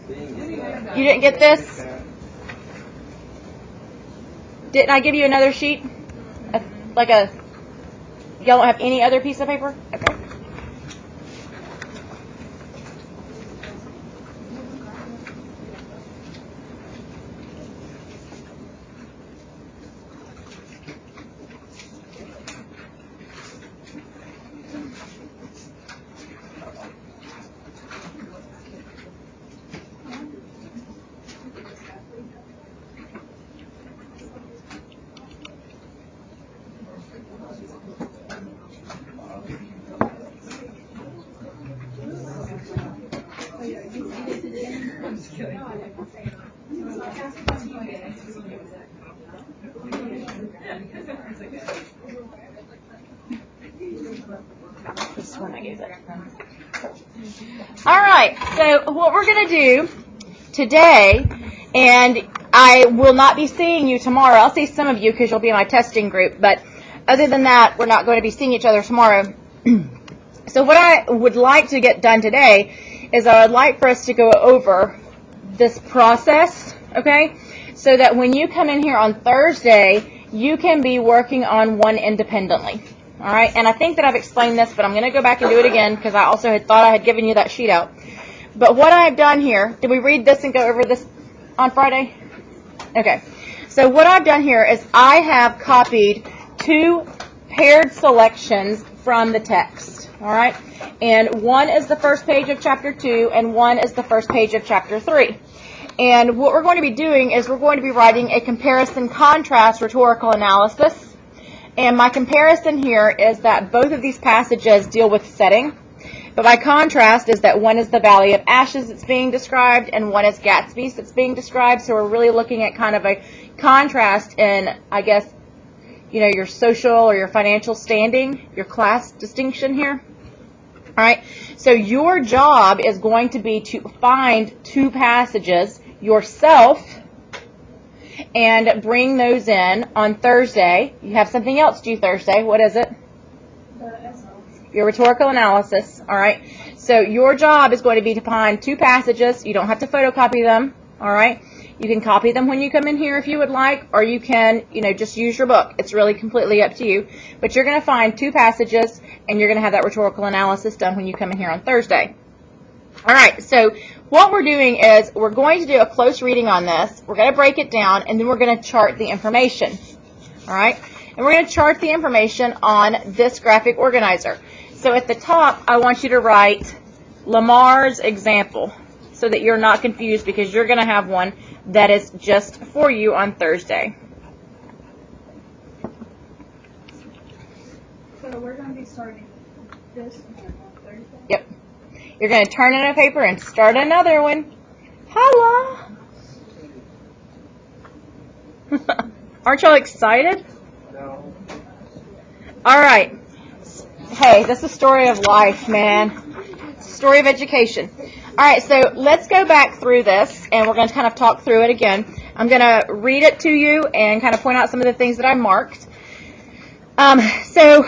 You didn't get this? Didn't I give you another sheet? Y'all don't have any other piece of paper? Okay. This one I gave that. All right, so what we're going to do today, and I will not be seeing you tomorrow. I'll see some of you because you'll be in my testing group, but other than that, we're not going to be seeing each other tomorrow. So what I would like to get done today is I would like for us to go over this process, okay, so that when you come in here on Thursday, you can be working on one independently. All right, and I think that I've explained this, but I'm going to go back and do it again because I also had thought I had given you that sheet out. But what I've done here, did we read this and go over this on Friday? Okay, so what I've done here is I have copied 2 paired selections from the text, all right? And one is the first page of chapter 2, and one is the first page of chapter 3. And what we're going to be doing is we're going to be writing a comparison-contrast rhetorical analysis. And my comparison here is that both of these passages deal with setting. But my contrast is that one is the Valley of Ashes that's being described, and one is Gatsby's that's being described. So we're really looking at kind of a contrast in, I guess, you know, your social or your financial standing, your class distinction here. All right. So your job is going to be to find 2 passages yourself and bring those in on Thursday. You have something else due Thursday. What is it? Your rhetorical analysis. All right. So your job is going to be to find 2 passages. You don't have to photocopy them. All right. You can copy them when you come in here if you would like, or you can, you know, just use your book. It's really completely up to you. But you're going to find 2 passages, and you're going to have that rhetorical analysis done when you come in here on Thursday. All right, so what we're doing is we're going to do a close reading on this. We're going to break it down, and then we're going to chart the information. All right, and we're going to chart the information on this graphic organizer. So at the top, I want you to write Lamar's example so that you're not confused, because you're going to have one that is just for you on Thursday. So we're going to be starting this on Thursday? Yep. You're going to turn in a paper and start another one. Hello. Aren't y'all excited? No. All right. Hey, this is a story of life, man. Story of education. All right, so let's go back through this, and we're going to kind of talk through it again. I'm going to read it to you and kind of point out some of the things that I marked. So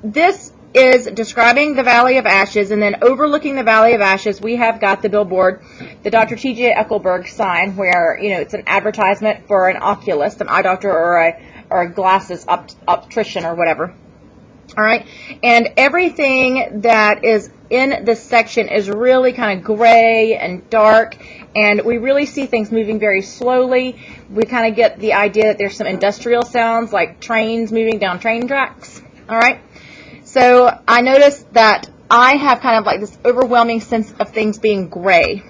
this is describing the Valley of Ashes, and then overlooking the Valley of Ashes, we have got the billboard, the Dr. T.J. Eckelberg sign, where, you know, it's an advertisement for an oculist, an eye doctor, or a glasses optician or whatever. All right, and everything that is in this section is really kind of gray and dark, and we really see things moving very slowly. We kind of get the idea that there's some industrial sounds like trains moving down train tracks. All right, so I noticed that I have kind of like this overwhelming sense of things being gray.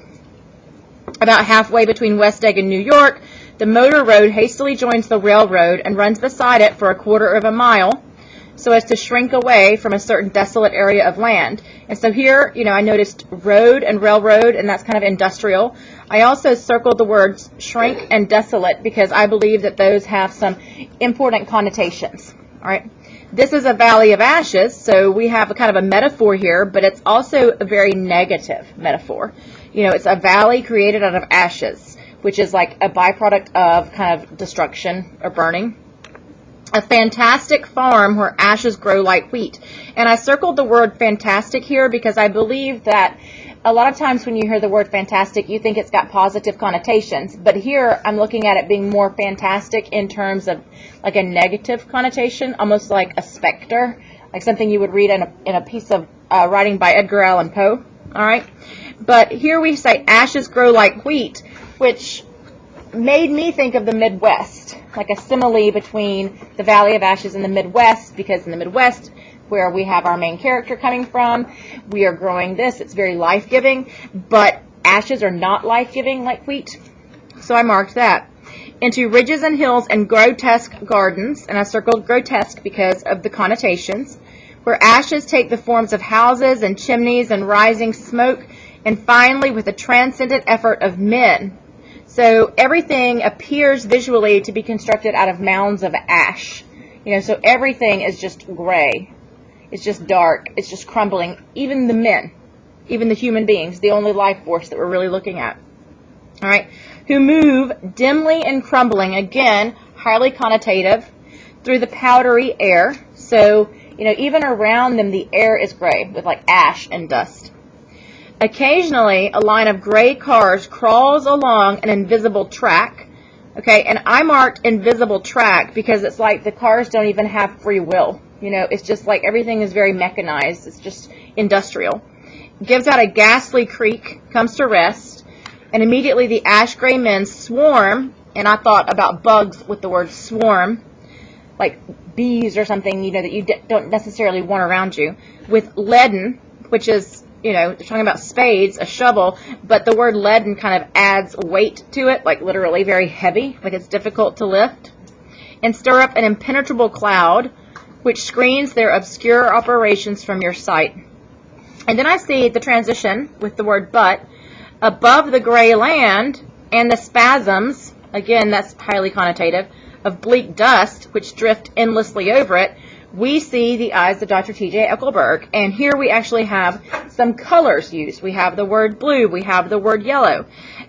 About halfway between West Egg and New York, the motor road hastily joins the railroad and runs beside it for a quarter of a mile, so as to shrink away from a certain desolate area of land. And so here, you know, I noticed road and railroad, and that's kind of industrial. I also circled the words shrink and desolate because I believe that those have some important connotations. All right. This is a Valley of Ashes, so we have a kind of a metaphor here, but it's also a very negative metaphor. You know, it's a valley created out of ashes, which is like a byproduct of kind of destruction or burning. A fantastic farm where ashes grow like wheat. And I circled the word fantastic here because I believe that a lot of times when you hear the word fantastic, you think it's got positive connotations. But here I'm looking at it being more fantastic in terms of like a negative connotation, almost like a specter, like something you would read in a piece of writing by Edgar Allan Poe. All right. But here we say ashes grow like wheat, which made me think of the Midwest, like a simile between the Valley of Ashes and the Midwest, because in the Midwest, where we have our main character coming from, we are growing this. It's very life-giving, but ashes are not life-giving like wheat. So I marked that. Into ridges and hills and grotesque gardens, and I circled grotesque because of the connotations, where ashes take the forms of houses and chimneys and rising smoke, and finally with a transcendent effort of men. So everything appears visually to be constructed out of mounds of ash. So everything is just gray. It's just dark. It's just crumbling. Even the men, even the human beings, the only life force that we're really looking at. All right. Who move dimly and crumbling, again, highly connotative, through the powdery air. So, even around them, the air is gray with like ash and dust. Occasionally, a line of gray cars crawls along an invisible track. Okay, and I marked invisible track because it's like the cars don't even have free will. It's just like everything is very mechanized. It's just industrial. Gives out a ghastly creak, comes to rest, and immediately the ash gray men swarm, and I thought about bugs with the word swarm, like bees or something, that you don't necessarily want around you, with leaden, which is, they're talking about spades, a shovel, but the word leaden kind of adds weight to it, like literally very heavy, like it's difficult to lift, and stir up an impenetrable cloud, which screens their obscure operations from your sight. And then I see the transition with the word but, above the gray land and the spasms, again, that's highly connotative, of bleak dust, which drift endlessly over it, we see the eyes of Dr. T.J. Eckelberg. And here we actually have some colors used. We have the word blue. We have the word yellow.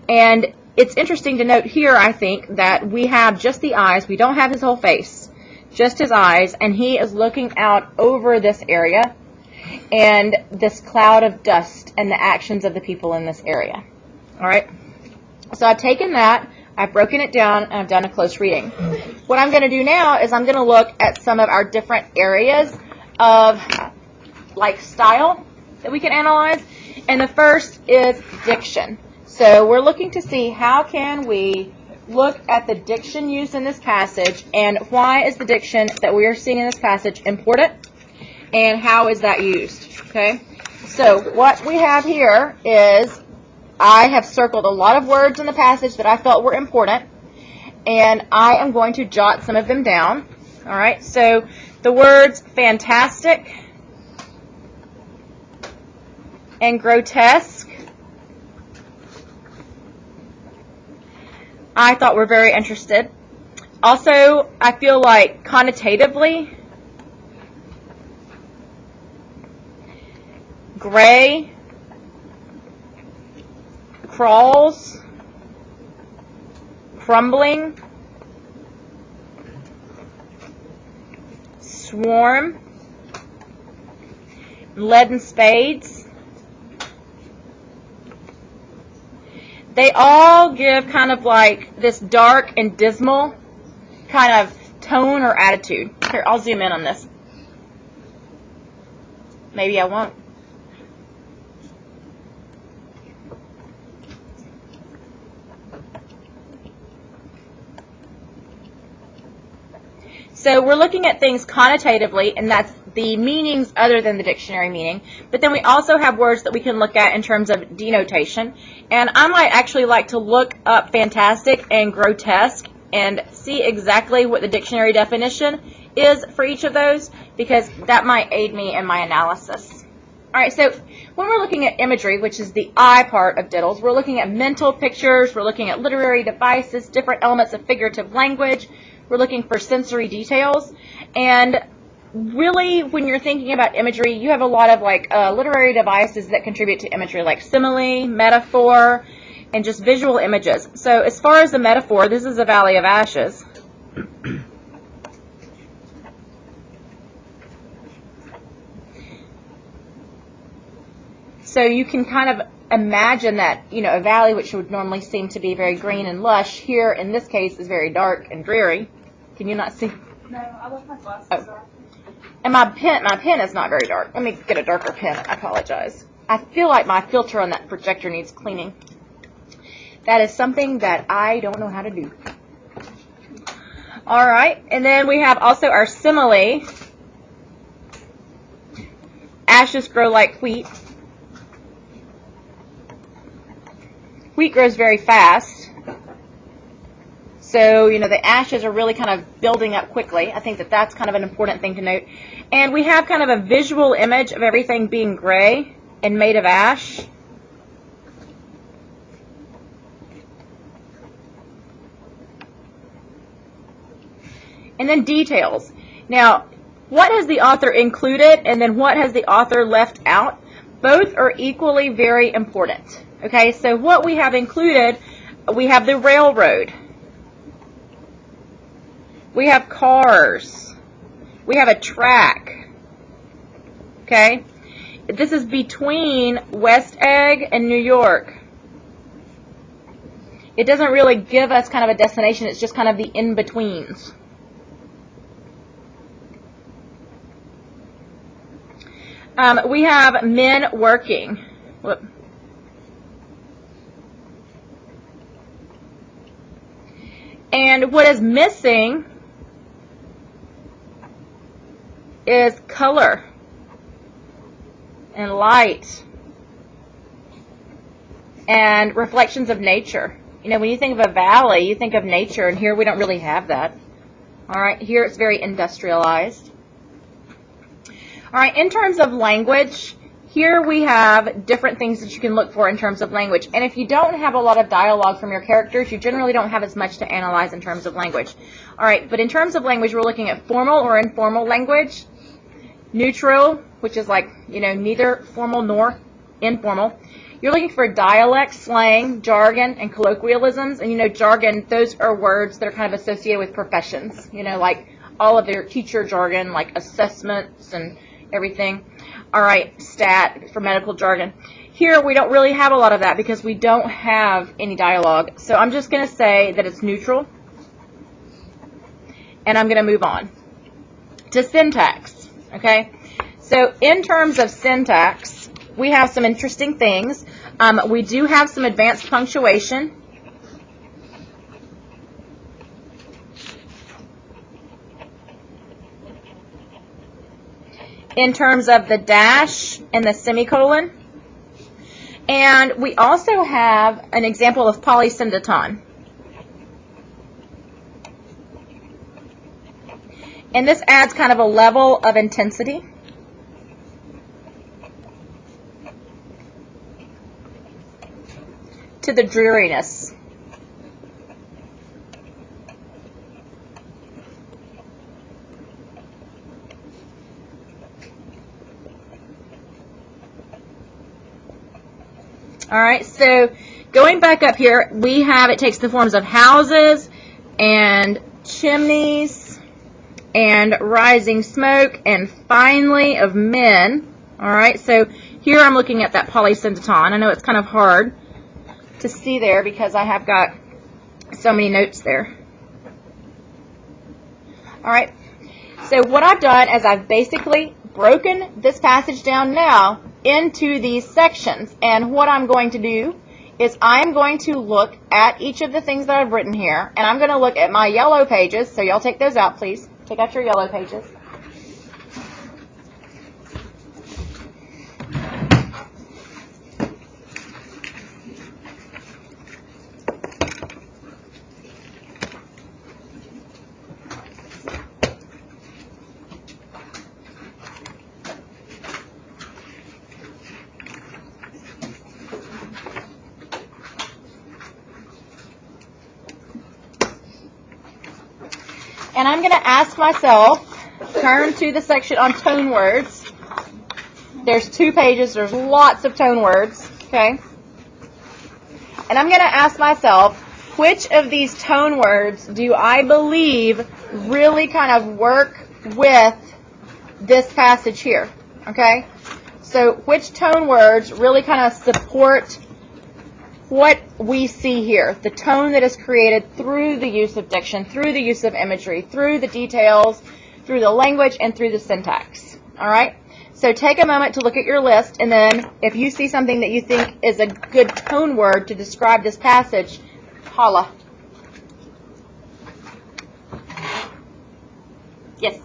And it's interesting to note here, I think, that we have just the eyes. We don't have his whole face, just his eyes. And he is looking out over this area and this cloud of dust and the actions of the people in this area. All right. So I've taken that. I've broken it down, and I've done a close reading. What I'm going to do now is I'm going to look at some of our different areas of like style that we can analyze. And the first is diction. So we're looking to see how can we look at the diction used in this passage, and why is the diction that we are seeing in this passage important, and how is that used. Okay. So what we have here is I have circled a lot of words in the passage that I felt were important, and I am going to jot some of them down. All right, so the words fantastic and grotesque I thought were very interested. Also, I feel like connotatively, gray, crawls, crumbling, swarm, leaden spades. They all give kind of like this dark and dismal kind of tone or attitude. Here, I'll zoom in on this. Maybe I won't. So we're looking at things connotatively, and that's the meanings other than the dictionary meaning. But then we also have words that we can look at in terms of denotation. And I might actually like to look up fantastic and grotesque and see exactly what the dictionary definition is for each of those, because that might aid me in my analysis. All right, so when we're looking at imagery, which is the I part of DIDLS, we're looking at mental pictures, we're looking at literary devices, different elements of figurative language. We're looking for sensory details, and really when you're thinking about imagery, you have a lot of like literary devices that contribute to imagery, like simile, metaphor, and just visual images. So as far as the metaphor, this is a valley of ashes. So you can kind of imagine that, you know, a valley, which would normally seem to be very green and lush, here in this case is very dark and dreary. Can you not see? No, I left my glasses Oh. on. And my pen is not very dark. Let me get a darker pen. I apologize. I feel like my filter on that projector needs cleaning. That is something that I don't know how to do. All right, and then we have also our simile. Ashes grow like wheat. Wheat grows very fast. So, you know, the ashes are really kind of building up quickly. I think that that's kind of an important thing to note. And we have kind of a visual image of everything being gray and made of ash. And then details. Now, what has the author included and then what has the author left out? Both are equally very important. Okay, so what we have included, we have the railroad. We have cars. We have a track. Okay? This is between West Egg and New York. It doesn't really give us kind of a destination. It's just kind of the in-betweens. We have men working. Whoop. And what is missing is color and light and reflections of nature. You know, when you think of a valley, you think of nature, and here we don't really have that. All right, here it's very industrialized. All right, in terms of language, here we have different things that you can look for in terms of language. And if you don't have a lot of dialogue from your characters, you generally don't have as much to analyze in terms of language. All right, but in terms of language, we're looking at formal or informal language, neutral, which is like, you know, neither formal nor informal. You're looking for dialect, slang, jargon, and colloquialisms. And, you know, jargon, those are words that are kind of associated with professions, you know, like all of their teacher jargon, like assessments and everything. All right, stat for medical jargon. Here we don't really have a lot of that because we don't have any dialogue. So I'm just going to say that it's neutral. And I'm going to move on to syntax. Okay? So in terms of syntax, we have some interesting things. We do have some advanced punctuation. In terms of the dash and the semicolon. And we also have an example of polysyndeton. And this adds kind of a level of intensity. To the dreariness. All right, so going back up here, we have, it takes the forms of houses and chimneys and rising smoke and finally of men. All right, so here I'm looking at that polysyndeton. I know it's kind of hard to see there because I have got so many notes there. All right, so what I've done is I've basically broken this passage down now into these sections, and what I'm going to do is I'm going to look at each of the things that I've written here, and I'm going to look at my yellow pages, so y'all take those out, please. Take out your yellow pages. And I'm going to ask myself, turn to the section on tone words. There's 2 pages. There's lots of tone words. Okay? And I'm going to ask myself, which of these tone words do I believe really kind of work with this passage here? Okay? So which tone words really kind of support what we see here, the tone that is created through the use of diction, through the use of imagery, through the details, through the language, and through the syntax. All right? So take a moment to look at your list, and then if you see something that you think is a good tone word to describe this passage, holla. Yes.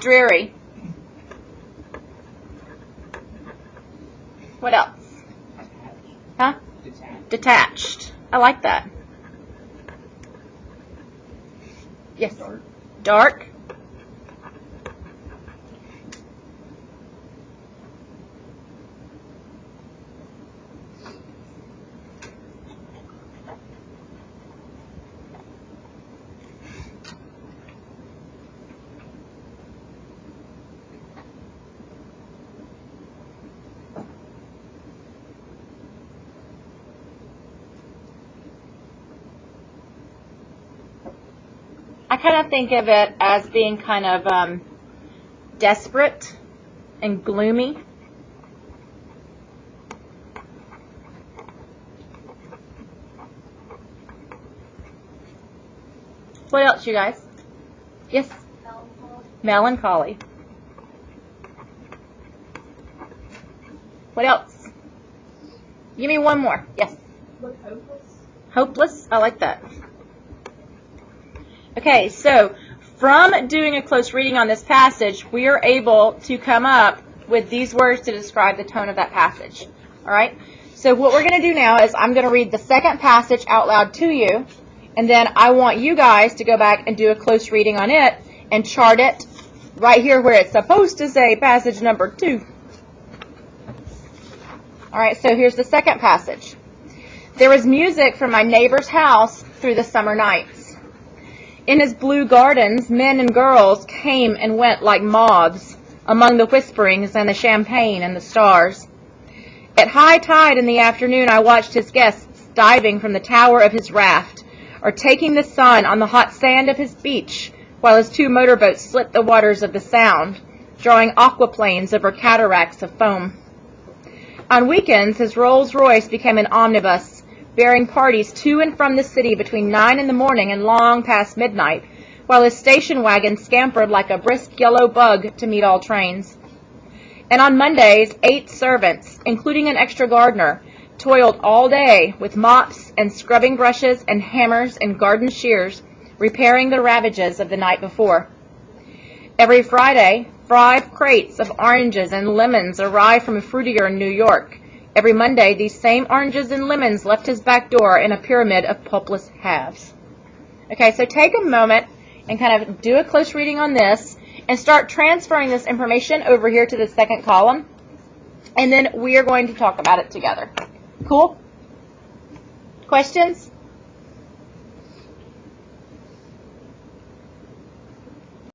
Dreary. What else? Huh? Detached. I like that. Yes. Dark. I kind of think of it as being kind of desperate and gloomy. What else, you guys? Yes? Melancholy. What else? Give me one more. Yes? Hopeless. Hopeless? I like that. Okay, so from doing a close reading on this passage, we are able to come up with these words to describe the tone of that passage. All right? So what we're going to do now is I'm going to read the second passage out loud to you, and then I want you guys to go back and do a close reading on it and chart it right here where it's supposed to say passage number 2. All right, so here's the second passage. There was music from my neighbor's house through the summer nights. In his blue gardens, men and girls came and went like moths among the whisperings and the champagne and the stars. At high tide in the afternoon, I watched his guests diving from the tower of his raft or taking the sun on the hot sand of his beach while his 2 motorboats slit the waters of the Sound, drawing aquaplanes over cataracts of foam. On weekends, his Rolls Royce became an omnibus, bearing parties to and from the city between 9 in the morning and long past midnight, while his station wagon scampered like a brisk yellow bug to meet all trains. And on Mondays, 8 servants, including an extra gardener, toiled all day with mops and scrubbing brushes and hammers and garden shears, repairing the ravages of the night before. Every Friday, 5 crates of oranges and lemons arrived from a fruitier in New York. Every Monday, these same oranges and lemons left his back door in a pyramid of pulpless halves. Okay, so take a moment and kind of do a close reading on this and start transferring this information over here to the second column. And then we are going to talk about it together. Cool? Questions?